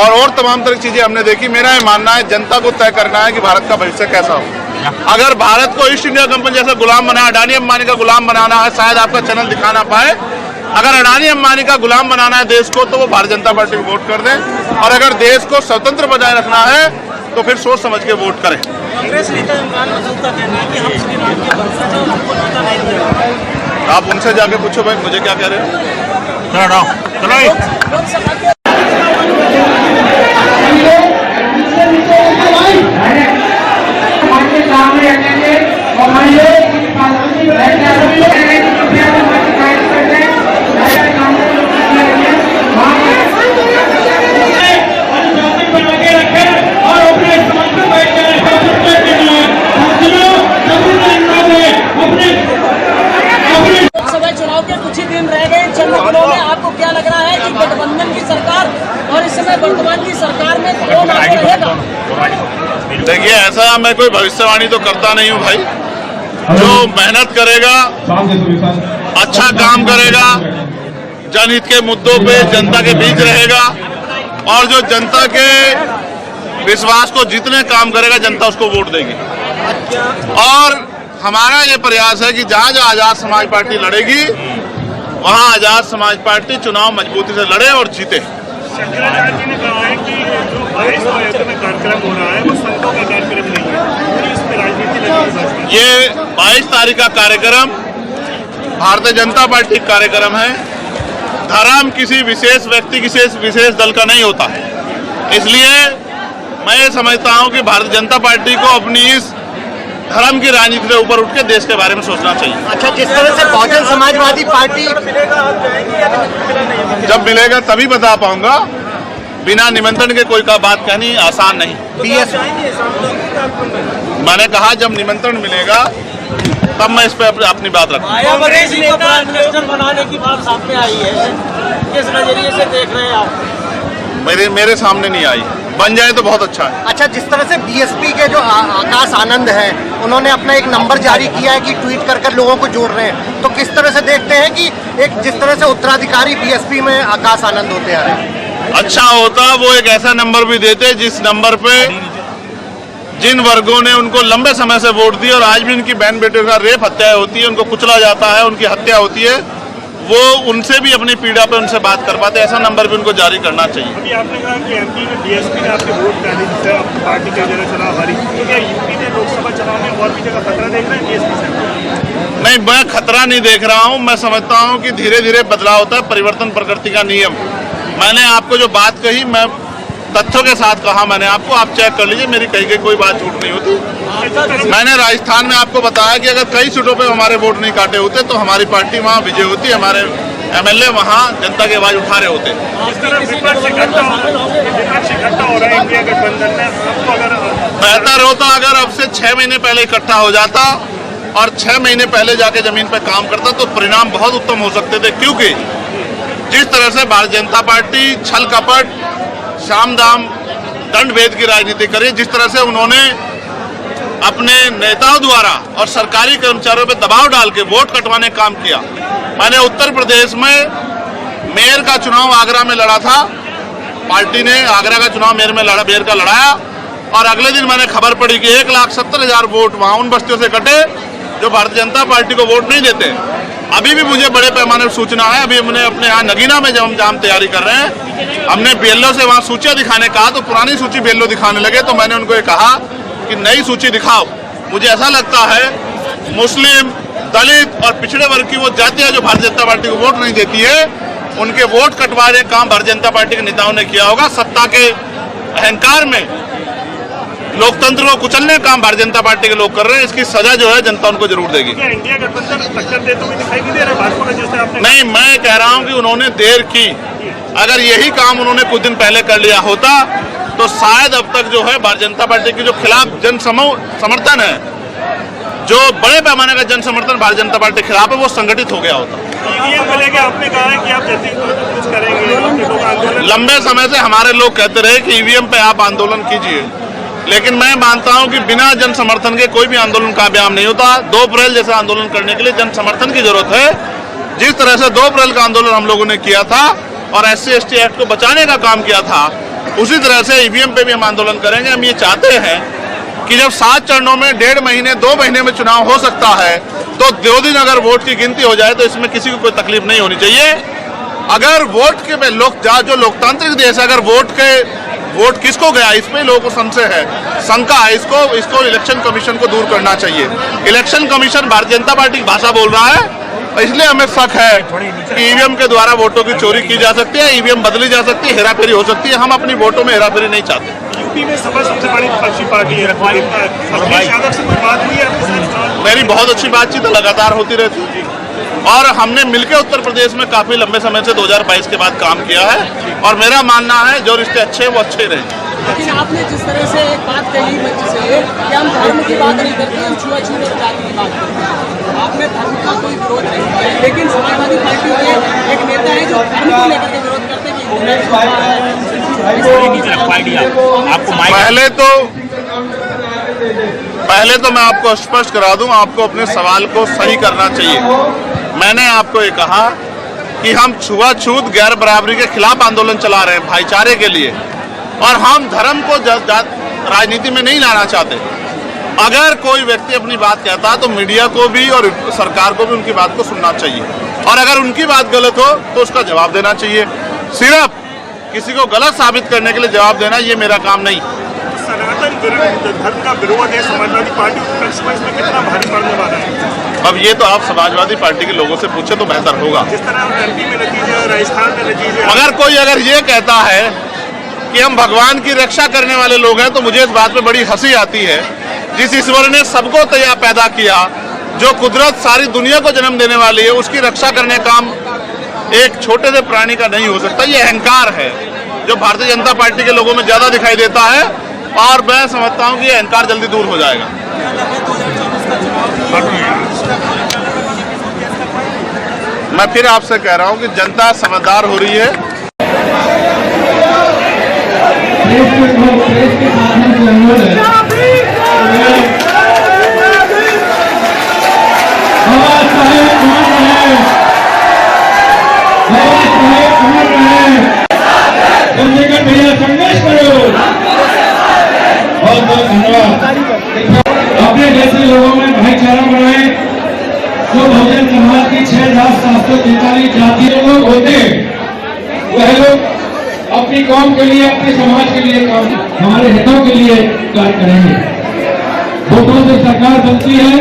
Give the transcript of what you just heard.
और तमाम तरह की चीजें हमने देखी। मेरा ये मानना है जनता को तय करना है कि भारत का भविष्य कैसा हो। अगर भारत को ईस्ट इंडिया कंपनी जैसा गुलाम बनाना, अडानी अंबानी का गुलाम बनाना है, शायद आपका चैनल दिखा ना पाए। अगर अडानी अंबानी का गुलाम बनाना है देश को, तो वो भारतीय जनता पार्टी को वोट कर दें, और अगर देश को स्वतंत्र बनाए रखना है तो फिर सोच समझ के वोट करें। आप उनसे जाके पूछो भाई मुझे क्या कह रहे हो। आपको क्या लग रहा है कि गठबंधन की सरकार और इस समय वर्तमान की सरकार में कौन आगे रहेगा? देखिए, ऐसा मैं कोई भविष्यवाणी तो करता नहीं हूँ भाई। जो मेहनत करेगा, अच्छा काम करेगा, जनहित के मुद्दों पे जनता के बीच रहेगा, और जो जनता के विश्वास को जीतने काम करेगा, जनता उसको वोट देगी। और हमारा ये प्रयास है कि जहाँ जहाँ आजाद समाज पार्टी लड़ेगी, वहाँ आजाद समाज पार्टी चुनाव मजबूती से लड़े और जीते। शंकराचार्य जी ने कहा है कि जो 22 तारीख में कार्यक्रम हो रहा है वो संतों का कार्यक्रम नहीं है, इसमें राजनीति नहीं। ये 22 तारीख का कार्यक्रम भारतीय जनता पार्टी का कार्यक्रम है। धर्म किसी विशेष व्यक्ति, किसी विशेष दल का नहीं होता। इसलिए मैं ये समझता हूँ कि भारतीय जनता पार्टी को अपनी इस धर्म की राजनीति से ऊपर उठ के देश के बारे में सोचना चाहिए। अच्छा, जिस तरह से बहुजन समाजवादी पार्टी जब मिलेगा तभी बता पाऊंगा, बिना निमंत्रण के कोई का बात कहनी आसान नहीं। मैंने कहा जब निमंत्रण मिलेगा तब मैं इस पर अपनी बात रखूंगा। बनाने की बात सामने आई है, किस नजरिए से देख रहे हैं आप? मेरे सामने नहीं आई, बन जाए तो बहुत अच्छा है। अच्छा, जिस तरह से बीएसपी के जो आकाश आनंद हैं, उन्होंने अपना एक नंबर जारी किया है कि ट्वीट कर कर लोगों को जोड़ रहे हैं, तो किस तरह से देखते हैं कि एक जिस तरह से उत्तराधिकारी बीएसपी में आकाश आनंद होते आ रहे हैं? अच्छा होता वो एक ऐसा नंबर भी देते जिस नंबर पे जिन वर्गों ने उनको लंबे समय से वोट दिया और आज भी उनकी बहन बेटियों का रेप हत्या होती है, उनको कुचला जाता है, उनकी हत्या होती है, वो उनसे भी अपनी पीड़ा पे उनसे बात कर पाते। ऐसा नंबर भी उनको जारी करना चाहिए। अभी आपने कहा कि एमपी में बीएसपी ने आपके वोट डाले, जिससे पार्टी की जगह चुनाव हारी, तो क्या यूपी में लोकसभा चुनाव में और भी जगह खतरा देख रहे हैं बीएसपी से? नहीं, मैं खतरा नहीं देख रहा हूँ। मैं समझता हूँ कि धीरे धीरे बदलाव होता है, परिवर्तन प्रकृति का नियम। मैंने आपको जो बात कही, मैं तथ्यों के साथ कहा मैंने आपको, आप चेक कर लीजिए, मेरी कहीं कोई बात झूठ नहीं होती। मैंने राजस्थान में आपको बताया कि अगर कई सीटों पे हमारे वोट नहीं काटे होते तो हमारी पार्टी वहाँ विजय होती, हमारे एमएलए वहाँ जनता की आवाज उठा रहे होते। बेहतर होता अगर अब से 6 महीने पहले इकट्ठा हो जाता और 6 महीने पहले जाके जमीन पे काम करता, तो परिणाम बहुत उत्तम हो सकते थे। क्योंकि जिस तरह से भारतीय जनता पार्टी छल कपट, शाम दाम, दंड भेद की राजनीति करी, जिस तरह से उन्होंने अपने नेताओं द्वारा और सरकारी कर्मचारियों पर दबाव डाल के वोट कटवाने का काम किया। मैंने उत्तर प्रदेश में मेयर का चुनाव आगरा में लड़ा था, पार्टी ने आगरा का चुनाव मेयर का लड़ाया, और अगले दिन मैंने खबर पड़ी कि 1,70,000 वोट वहाँ उन बस्तियों से कटे जो भारतीय जनता पार्टी को वोट नहीं देते। अभी भी मुझे बड़े पैमाने पर सूचना है। अभी हमने अपने यहाँ नगीना में जब हम तैयारी कर रहे हैं, हमने बीएलओ से वहाँ सूचियाँ दिखाने कहा, तो पुरानी सूची बीएलओ दिखाने लगे। तो मैंने उनको ये कहा कि नई सूची दिखाओ। मुझे ऐसा लगता है मुस्लिम, दलित और पिछड़े वर्ग की वो जातियाँ जो भारतीय जनता पार्टी को वोट नहीं देती है, उनके वोट कटवाने का काम भारतीय जनता पार्टी के नेताओं ने किया होगा। सत्ता के अहंकार में लोकतंत्र को कुचलने का काम भारतीय जनता पार्टी के लोग कर रहे हैं। इसकी सजा जो है जनता उनको जरूर देगी। इंडिया गठबंधन टक्कर देते हुए दिखाई नहीं दे रहा भाजपा को, जैसे आपने? नहीं, मैं कह रहा हूं कि उन्होंने देर की। अगर यही काम उन्होंने कुछ दिन पहले कर लिया होता तो शायद अब तक जो है भारतीय जनता पार्टी के जो खिलाफ जन समर्थन है, जो बड़े पैमाने का जन समर्थन भारतीय जनता पार्टी के खिलाफ है, वो संगठित हो गया होता। ईवीएम को लेकर आपने कहा है कि आप कुछ करेंगे। लंबे समय से हमारे लोग कहते रहे कि ईवीएम पे आप आंदोलन कीजिए, लेकिन मैं मानता हूं कि बिना जन समर्थन के कोई भी आंदोलन कामयाब नहीं होता। 2 अप्रैल जैसा आंदोलन करने के लिए जन समर्थन की जरूरत है। जिस तरह से 2 अप्रैल का आंदोलन हम लोगों ने किया था और SC/ST एक्ट को बचाने का काम किया था, उसी तरह से ईवीएम पे भी हम आंदोलन करेंगे। हम ये चाहते हैं कि जब 7 चरणों में 1.5 महीने 2 महीने में चुनाव हो सकता है, तो 2 दिन अगर वोट की गिनती हो जाए तो इसमें किसी को कोई तकलीफ नहीं होनी चाहिए। अगर वोट के जो लोकतांत्रिक देश है, अगर वोट किसको गया, इस पे लोगों को संशय है, शंका है, इसको इलेक्शन कमीशन को दूर करना चाहिए। Election commission Bharatiya Janata party की भाषा बोल रहा है, इसलिए हमें शक है कि ईवीएम के द्वारा वोटों की चोरी की जा सकती है, ईवीएम बदली जा सकती है, हेराफेरी हो सकती है। हम अपनी वोटों में हेराफेरी नहीं चाहते। यूपी में सपा सबसे बड़ी विपक्षी पार्टी है, अखिलेश यादव से कोई बात हुई है? मेरी बहुत अच्छी बातचीत लगातार होती रहती है और हमने मिलकर उत्तर प्रदेश में काफी लंबे समय से 2022 के बाद काम किया है और मेरा मानना है जो रिश्ते अच्छे हैं वो अच्छे रहे। लेकिन आपने जिस तरह से एक बात कही मंच से कि हम धर्म की बात नहीं करते, हम छुआछूत और जाति की बात करते हैं, आपने धर्म का कोई विरोध नहीं किया, लेकिन समाजवादी पार्टी के एक नेता है जो धर्म को लेकर के विरोध करते हैं पहले तो मैं आपको स्पष्ट करा दूं, आपको अपने सवाल को सही करना चाहिए। मैंने आपको ये कहा कि हम छुआछूत गैर बराबरी के खिलाफ आंदोलन चला रहे हैं, भाईचारे के लिए, और हम धर्म को राजनीति में नहीं लाना चाहते। अगर कोई व्यक्ति अपनी बात कहता है तो मीडिया को भी और सरकार को भी उनकी बात को सुनना चाहिए, और अगर उनकी बात गलत हो तो उसका जवाब देना चाहिए। सिर्फ किसी को गलत साबित करने के लिए जवाब देना ये मेरा काम नहीं। सनातन धर्म का विरोध है समाजवादी पार्टी में कितना भारी पड़ने वाला है? अब ये तो आप समाजवादी पार्टी के लोगों से पूछे तो बेहतर होगा। जिस तरह एमपी में नतीजे, राजस्थान में नतीजे, अगर ये कहता है कि हम भगवान की रक्षा करने वाले लोग हैं तो मुझे इस बात पे बड़ी हंसी आती है। जिस ईश्वर ने सबको तैयार पैदा किया, जो कुदरत सारी दुनिया को जन्म देने वाली है, उसकी रक्षा करने का काम एक छोटे से प्राणी का नहीं हो सकता। ये अहंकार है जो भारतीय जनता पार्टी के लोगों में ज्यादा दिखाई देता है, और मैं समझता हूं कि ये अहंकार जल्दी दूर हो जाएगा। मैं फिर आपसे कह रहा हूं कि जनता समझदार हो रही है। भैया संघर्ष करो। बहुत बहुत धन्यवाद। अपने जैसे लोगों में भाईचारा बढ़ाए। जो बहुजन समाज की 6,743 जातीय लोग होते वह लोग अपनी कौम के लिए, अपने समाज के लिए काम, हमारे हितों के लिए कार्य करेंगे। वोटों से सरकार बनती है,